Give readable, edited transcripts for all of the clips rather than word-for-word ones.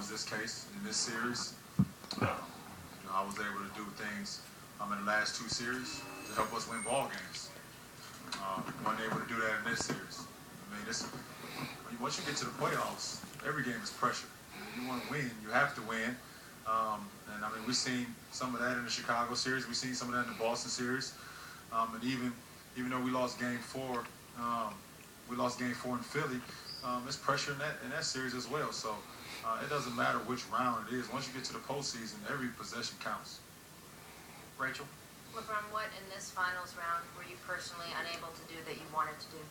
was this case in this series. I was able to do things in the last 2 series to help us win ball games. Wasn't able to do that in this series. I mean, once you get to the playoffs, every game is pressure. You want to win, you have to win. And I mean, we've seen some of that in the Chicago series. We've seen some of that in the Boston series. And even though we lost Game 4, in Philly. There's pressure in that series as well. So it doesn't matter which round it is. Once you get to the postseason, every possession counts. Rachel? Lebron, what in this finals round were you personally unable to do that you wanted to do?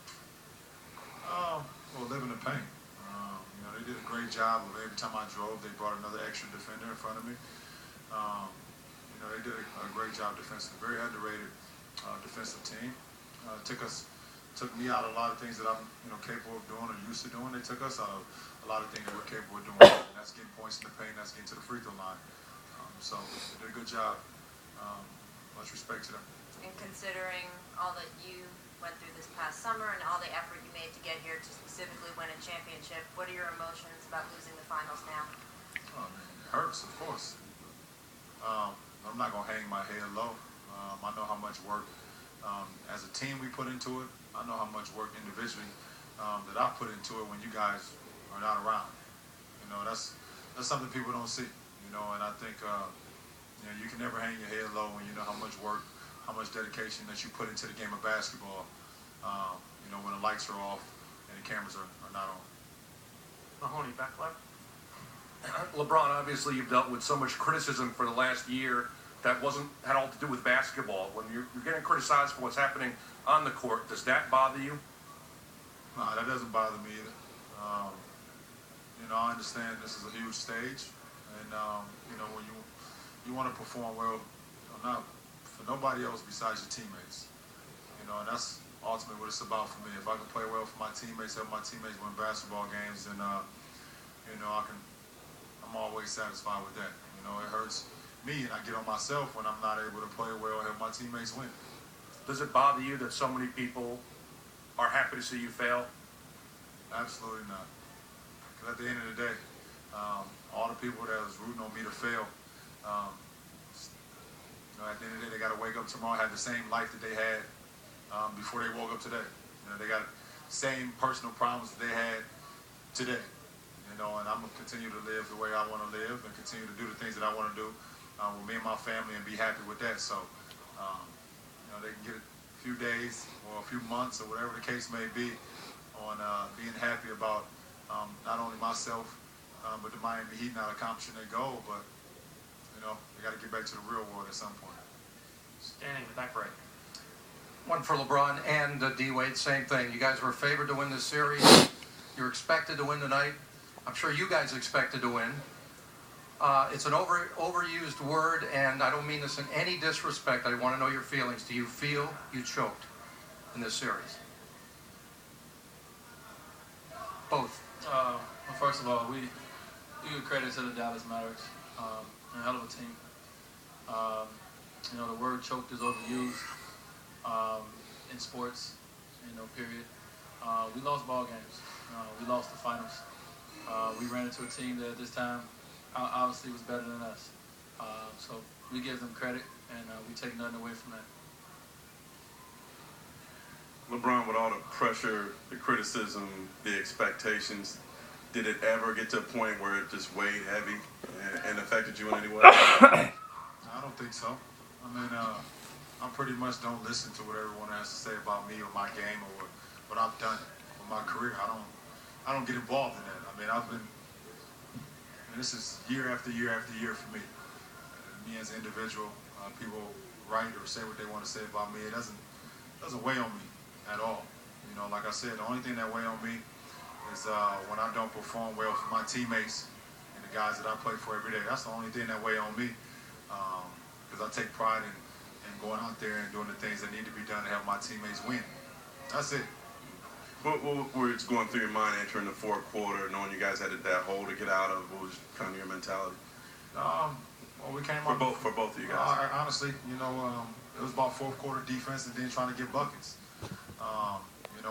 Well, living the pain. They did a great job of every time I drove, they brought another extra defender in front of me. They did a great job defensively. Very underrated defensive team. Took me out of a lot of things that I'm capable of doing or used to doing. They took us out of a lot of things that we're capable of doing. And that's getting points in the paint. That's getting to the free throw line. So they did a good job. Much respect to them. And considering all that you went through this past summer and all the effort you made to get here to specifically win a championship, what are your emotions about losing the finals now? Oh, man, it hurts, of course. I'm not going to hang my head low. I know how much work as a team we put into it. I know how much work individually that I put into it when you guys are not around. That's something people don't see. And I think you can never hang your head low when you know how much work, how much dedication that you put into the game of basketball. When the lights are off and the cameras are not on. Mahoney, back left. LeBron, obviously you've dealt with so much criticism for the last year that had all to do with basketball. When you're getting criticized for what's happening on the court, does that bother you? No, that doesn't bother me either. I understand this is a huge stage, and when you want to perform well, not for nobody else besides your teammates. And that's ultimately what it's about for me. If I can play well for my teammates, help my teammates win basketball games, then I'm always satisfied with that. It hurts me, and I get on myself when I'm not able to play well and help my teammates win. Does it bother you that so many people are happy to see you fail? Absolutely not. Because at the end of the day, all the people that was rooting on me to fail, at the end of the day, they got to wake up tomorrow and have the same life that they had before they woke up today. They got the same personal problems that they had today. And I'm going to continue to live the way I want to live and continue to do the things that I want to do with me and my family and be happy with that. So, they can get a few days or a few months or whatever the case may be on being happy about not only myself, but the Miami Heat not accomplishing their goal, but, they got to get back to the real world at some point. Standing in the back right. One for LeBron and D-Wade, same thing. You guys were favored to win this series. You're expected to win tonight. I'm sure you guys expected to win. It's an overused word, and I don't mean this in any disrespect. I want to know your feelings. Do you feel you choked in this series? Both. Well, first of all, we give credit to the Dallas Mavericks. A hell of a team. The word choked is overused in sports, period. We lost ball games. We lost the finals. We ran into a team that at this time obviously was better than us. So we give them credit, and we take nothing away from that. LeBron, with all the pressure, the criticism, the expectations, did it ever get to a point where it just weighed heavy and affected you in any way? I don't think so. I mean, I pretty much don't listen to what everyone has to say about me or my game or what I've done with my career. I don't get involved in that. I mean, this is year after year after year for me. Me as an individual, people write or say what they want to say about me. It doesn't weigh on me at all. Like I said, the only thing that weigh on me is when I don't perform well for my teammates and the guys that I play for every day. That's the only thing that weigh on me, because I take pride in going out there and doing the things that need to be done to help my teammates win. That's it. What was going through your mind entering the fourth quarter, knowing you guys had that hole to get out of? What was kind of your mentality? Well, we came for both of you guys. Honestly, it was about fourth quarter defense and then trying to get buckets.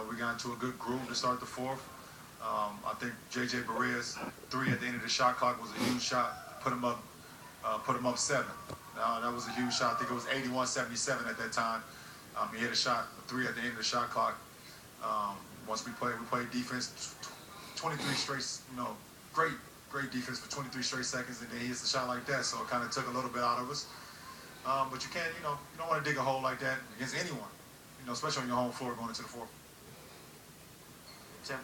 We got into a good groove to start the fourth. I think J.J. Barea's 3 at the end of the shot clock was a huge shot. Put him up 7. That was a huge shot. I think it was 81-77 at that time. He hit a shot, a 3 at the end of the shot clock. Once we played defense, 23 straight, great defense for 23 straight seconds, and then he hits a shot like that. So it kind of took a little bit out of us. But you can't, you don't want to dig a hole like that against anyone, especially on your home floor going into the fourth. Tim.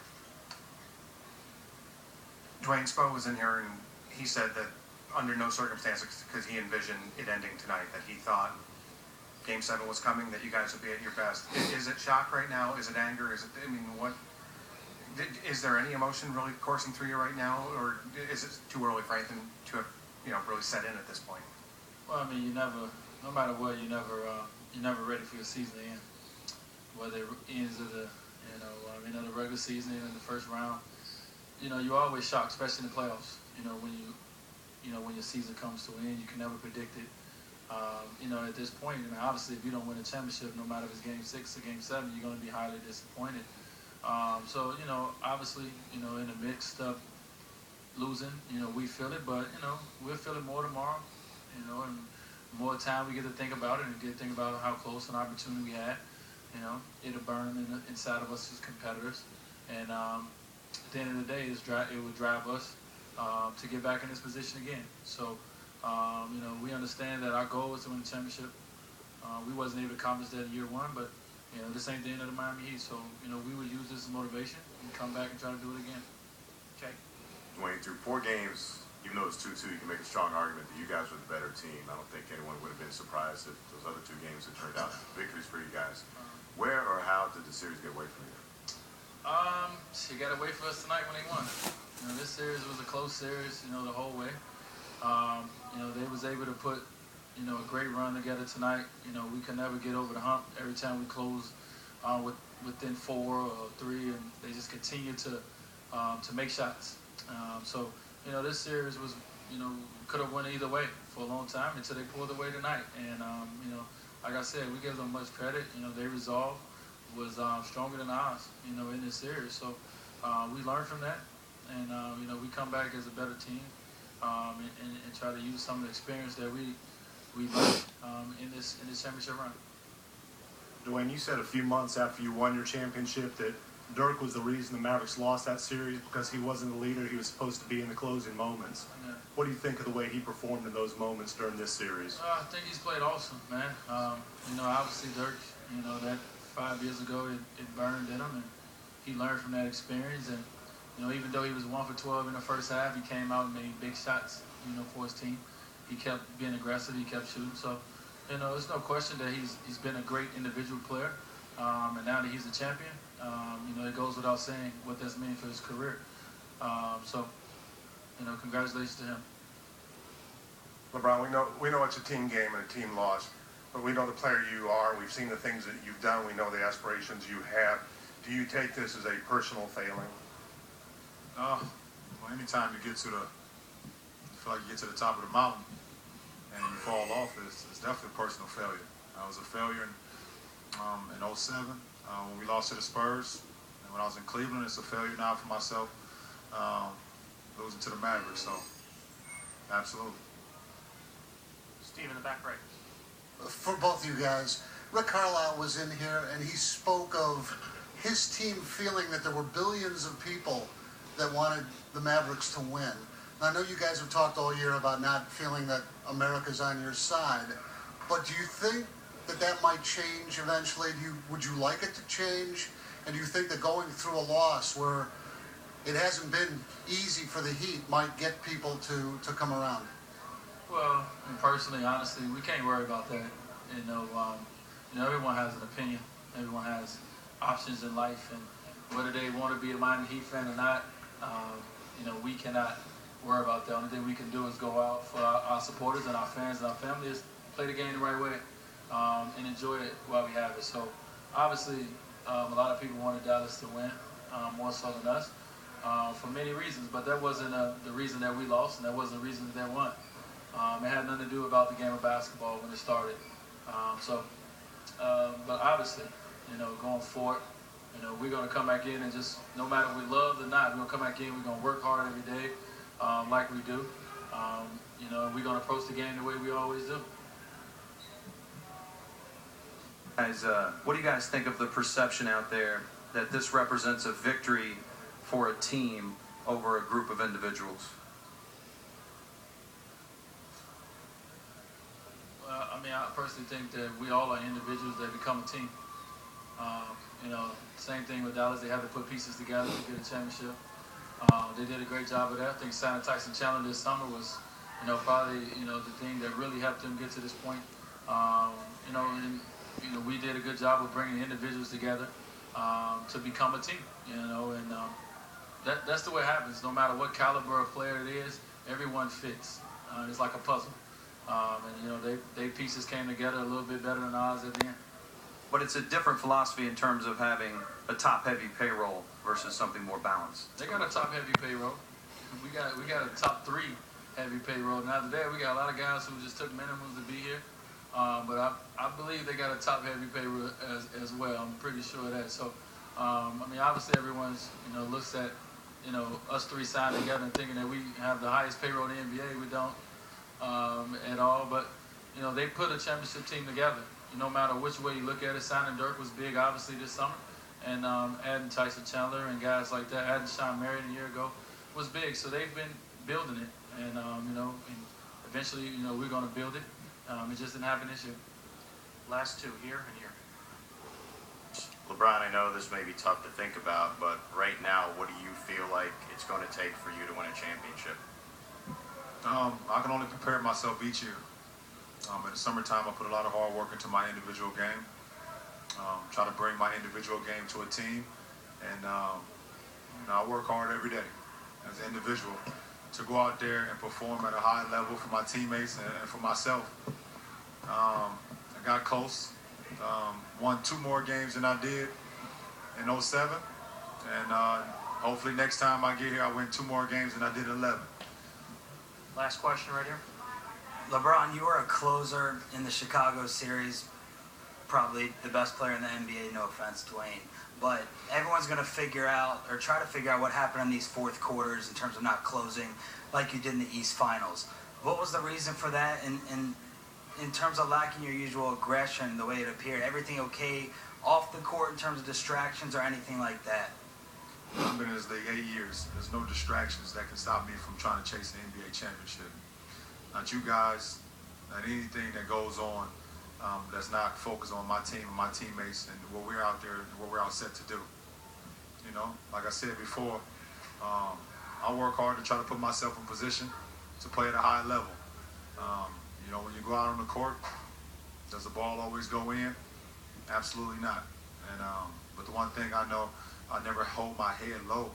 Dwayne Spo was in here and he said that under no circumstances could he envision it ending tonight, that he thought Game 7 was coming, that you guys would be at your best. Is it shock right now? Is it anger? Is there any emotion really coursing through you right now, or is it too early for anything to have really set in at this point? Well, I mean, no matter what, you're never ready for your season to end. Whether it ends of the regular season and in the first round, you're always shocked, especially in the playoffs. When your season comes to an end, you can never predict it. At this point, obviously, if you don't win a championship, no matter if it's Game 6 or Game 7, you're going to be highly disappointed. Obviously, in the midst of losing, we feel it, but, we'll feel it more tomorrow, and the more time we get to think about it and get to think about how close an opportunity we had, it'll burn inside of us as competitors. And at the end of the day, it would drive us to get back in this position again. So, we understand that our goal is to win the championship. We wasn't able to accomplish that in year 1, but this ain't the end of the Miami Heat. So, we would use this as motivation and come back and try to do it again. Okay. Dwayne, through 4 games, even though it's 2-2, you can make a strong argument that you guys were the better team. I don't think anyone would have been surprised if those other 2 games had turned out victories for you guys. Where or how did the series get away from you? She got away from us tonight when they won. This series was a close series, the whole way. They was able to put, a great run together tonight. We could never get over the hump. Every time we close within 4 or 3, and they just continue to make shots. This series was, could have went either way for a long time until they pulled away tonight. And, like I said, we give them much credit. Their resolve was stronger than ours, in this series. So we learned from that, and, we come back as a better team and try to use some of the experience that we learned in this championship run. Dwayne, you said a few months after you won your championship that Dirk was the reason the Mavericks lost that series because he wasn't the leader. He was supposed to be in the closing moments. Yeah. What do you think of the way he performed in those moments during this series? I think he's played awesome, man. Obviously Dirk, that 5 years ago it burned in him, and he learned from that experience. And even though he was 1 for 12 in the first half, he came out and made big shots, for his team. He kept being aggressive. He kept shooting. So, there's no question that he's been a great individual player. And now that he's a champion, it goes without saying what that's meant for his career. Congratulations to him. LeBron, we know it's a team game and a team loss, but we know the player you are. We've seen the things that you've done. We know the aspirations you have. Do you take this as a personal failing? Anytime you feel like you get to the top of the mountain and you fall off, it's definitely a personal failure. I was a failure in 07 when we lost to the Spurs, and when I was in Cleveland, it's a failure now for myself losing to the Mavericks. So, absolutely. Steve in the back right. For both of you guys, Rick Carlisle was in here and he spoke of his team feeling that there were billions of people that wanted the Mavericks to win. Now, I know you guys have talked all year about not feeling that America's on your side, but do you think that might change eventually? Would you like it to change? And do you think that going through a loss where it hasn't been easy for the Heat might get people to come around? Well, personally, honestly, we can't worry about that. Everyone has an opinion. Everyone has options in life, and whether they want to be a Miami Heat fan or not, we cannot worry about that. The only thing we can do is go out for our supporters and our fans and our families, play the game the right way, and enjoy it while we have it. So, obviously, a lot of people wanted Dallas to win, more so than us, for many reasons. But that wasn't the reason that we lost, and that wasn't the reason that they won. It had nothing to do about the game of basketball when it started. But obviously, going forward, we're going to come back in and just, no matter if we love or not, we're going to come back in, we're going to work hard every day like we do. We're going to approach the game the way we always do. Guys, what do you guys think of the perception out there that this represents a victory for a team over a group of individuals? I personally think that we all are individuals that become a team. Same thing with Dallas. They had to put pieces together to get a championship. They did a great job of that. I think signing Tyson Chandler this summer was, probably, the thing that really helped them get to this point. We did a good job of bringing individuals together to become a team. That's the way it happens. No matter what caliber of player it is, everyone fits. It's like a puzzle. They pieces came together a little bit better than ours at the end. But it's a different philosophy in terms of having a top-heavy payroll versus something more balanced. They got a top-heavy payroll. We got a top 3 heavy payroll. Now today we got a lot of guys who just took minimums to be here. But I believe they got a top-heavy payroll as well. I'm pretty sure of that. So, obviously everyone's, looks at, us 3 signing together and thinking that we have the highest payroll in the NBA. We don't at all. But, they put a championship team together. No matter which way you look at it, signing Dirk was big, obviously, this summer. And adding Tyson Chandler and guys like that, adding Sean Marion a year ago was big. So they've been building it. And, and eventually, we're going to build it. It just didn't happen this year. Last 2, here and here. LeBron, I know this may be tough to think about, but right now, what do you feel like it's going to take for you to win a championship? I can only prepare myself each year. In the summertime, I put a lot of hard work into my individual game. Try to bring my individual game to a team. And I work hard every day as an individual to go out there and perform at a high level for my teammates and for myself. I got close, won 2 more games than I did in 07. And hopefully next time I get here, I win 2 more games than I did in 11. Last question right here. LeBron, you were a closer in the Chicago series, probably the best player in the NBA, no offense, Dwayne. But everyone's going to figure out, or try to figure out what happened in these fourth quarters in terms of not closing like you did in the East Finals. What was the reason for that? And in terms of lacking your usual aggression, the way it appeared, everything okay off the court in terms of distractions or anything like that? I've been in this league 8 years. There's no distractions that can stop me from trying to chase the NBA championship. Not you guys, not anything that goes on that's not focused on my team and my teammates and what we're out there and what we're out set to do. Like I said before, I work hard to try to put myself in position to play at a high level. When you go out on the court, does the ball always go in? Absolutely not. But the one thing I know, I never hold my head low